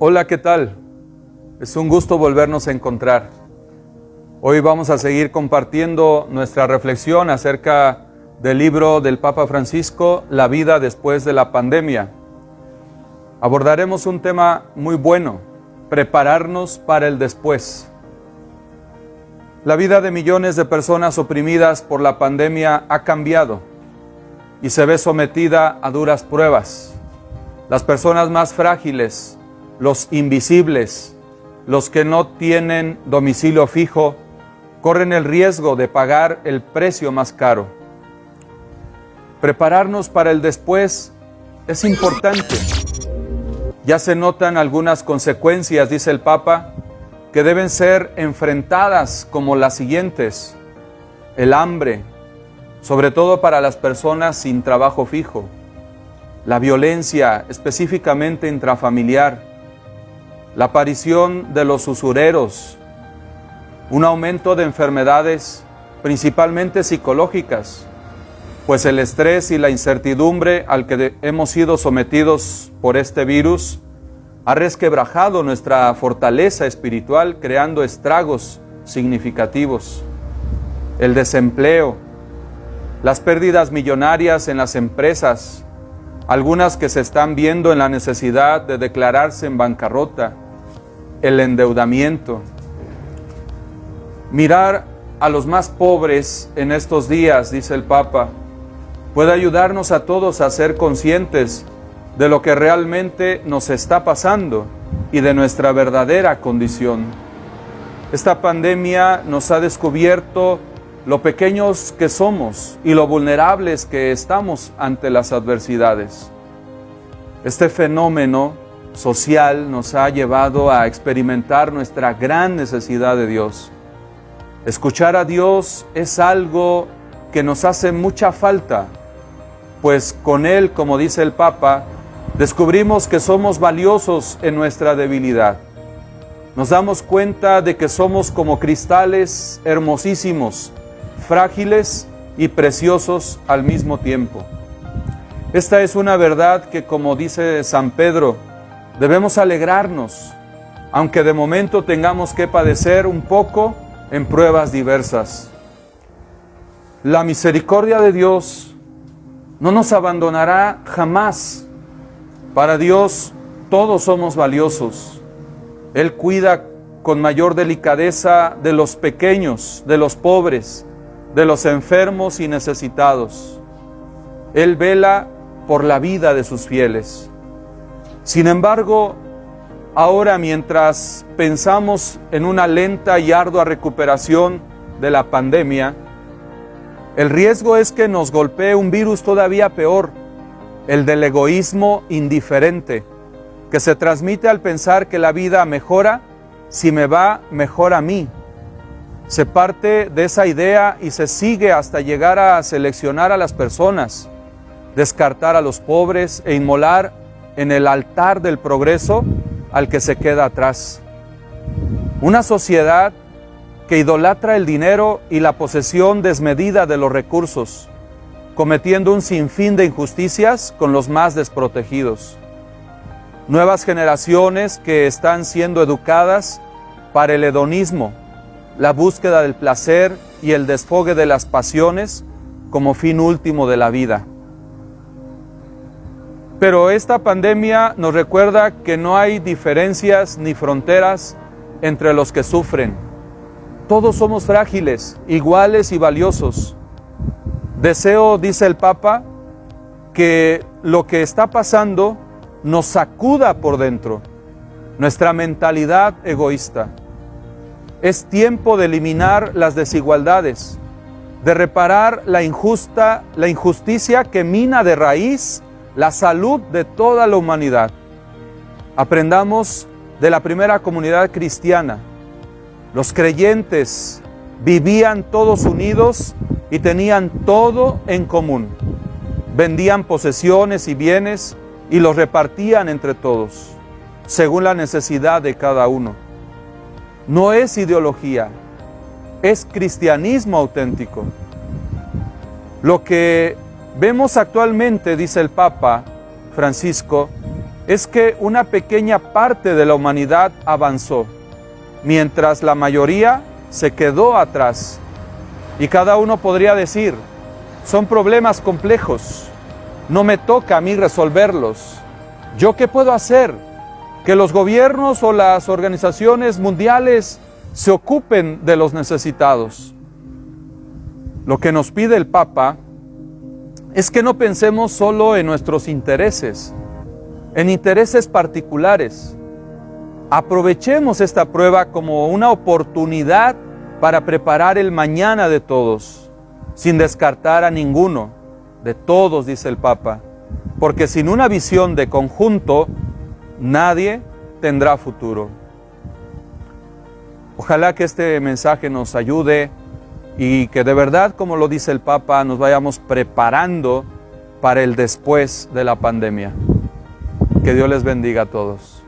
Hola, ¿qué tal? Es un gusto volvernos a encontrar. Hoy vamos a seguir compartiendo nuestra reflexión acerca del libro del Papa Francisco, La vida después de la pandemia. Abordaremos un tema muy bueno, prepararnos para el después. La vida de millones de personas oprimidas por la pandemia ha cambiado y se ve sometida a duras pruebas. Las personas más frágiles, los invisibles, los que no tienen domicilio fijo, corren el riesgo de pagar el precio más caro. Prepararnos para el después es importante. Ya se notan algunas consecuencias, dice el Papa, que deben ser enfrentadas como las siguientes: el hambre, sobre todo para las personas sin trabajo fijo; la violencia, específicamente intrafamiliar; la aparición de los usureros; un aumento de enfermedades, principalmente psicológicas, pues el estrés y la incertidumbre al que hemos sido sometidos por este virus ha resquebrajado nuestra fortaleza espiritual, creando estragos significativos; el desempleo; las pérdidas millonarias en las empresas, algunas que se están viendo en la necesidad de declararse en bancarrota; el endeudamiento. Mirar a los más pobres en estos días, dice el Papa, puede ayudarnos a todos a ser conscientes de lo que realmente nos está pasando y de nuestra verdadera condición. Esta pandemia nos ha descubierto lo pequeños que somos y lo vulnerables que estamos ante las adversidades. Este fenómeno social nos ha llevado a experimentar nuestra gran necesidad de Dios. Escuchar a Dios es algo que nos hace mucha falta, pues con Él, como dice el Papa, descubrimos que somos valiosos en nuestra debilidad. Nos damos cuenta de que somos como cristales hermosísimos, frágiles y preciosos al mismo tiempo. Esta es una verdad que, como dice San Pedro, debemos alegrarnos, aunque de momento tengamos que padecer un poco en pruebas diversas. La misericordia de Dios no nos abandonará jamás. Para Dios todos somos valiosos. Él cuida con mayor delicadeza de los pequeños, de los pobres, de los enfermos y necesitados. Él vela por la vida de sus fieles. Sin embargo, ahora, mientras pensamos en una lenta y ardua recuperación de la pandemia, el riesgo es que nos golpee un virus todavía peor, el del egoísmo indiferente, que se transmite al pensar que la vida mejora si me va mejor a mí. Se parte de esa idea y se sigue hasta llegar a seleccionar a las personas, descartar a los pobres e inmolar en el altar del progreso al que se queda atrás. Una sociedad que idolatra el dinero y la posesión desmedida de los recursos, cometiendo un sinfín de injusticias con los más desprotegidos. Nuevas generaciones que están siendo educadas para el hedonismo, la búsqueda del placer y el desfogue de las pasiones como fin último de la vida. Pero esta pandemia nos recuerda que no hay diferencias ni fronteras entre los que sufren. Todos somos frágiles, iguales y valiosos. Deseo, dice el Papa, que lo que está pasando nos sacuda por dentro, nuestra mentalidad egoísta. Es tiempo de eliminar las desigualdades, de reparar la injusticia que mina de raíz la salud de toda la humanidad. Aprendamos de la primera comunidad cristiana. Los creyentes vivían todos unidos y tenían todo en común. Vendían posesiones y bienes y los repartían entre todos, según la necesidad de cada uno. No es ideología, es cristianismo auténtico. Lo que vemos actualmente, dice el Papa Francisco, es que una pequeña parte de la humanidad avanzó, mientras la mayoría se quedó atrás. Y cada uno podría decir, son problemas complejos, no me toca a mí resolverlos. ¿Yo qué puedo hacer? Que los gobiernos o las organizaciones mundiales se ocupen de los necesitados. Lo que nos pide el Papa es que no pensemos solo en nuestros intereses, en intereses particulares. Aprovechemos esta prueba como una oportunidad para preparar el mañana de todos, sin descartar a ninguno, de todos, dice el Papa, porque sin una visión de conjunto, nadie tendrá futuro. Ojalá que este mensaje nos ayude y que de verdad, como lo dice el Papa, nos vayamos preparando para el después de la pandemia. Que Dios les bendiga a todos.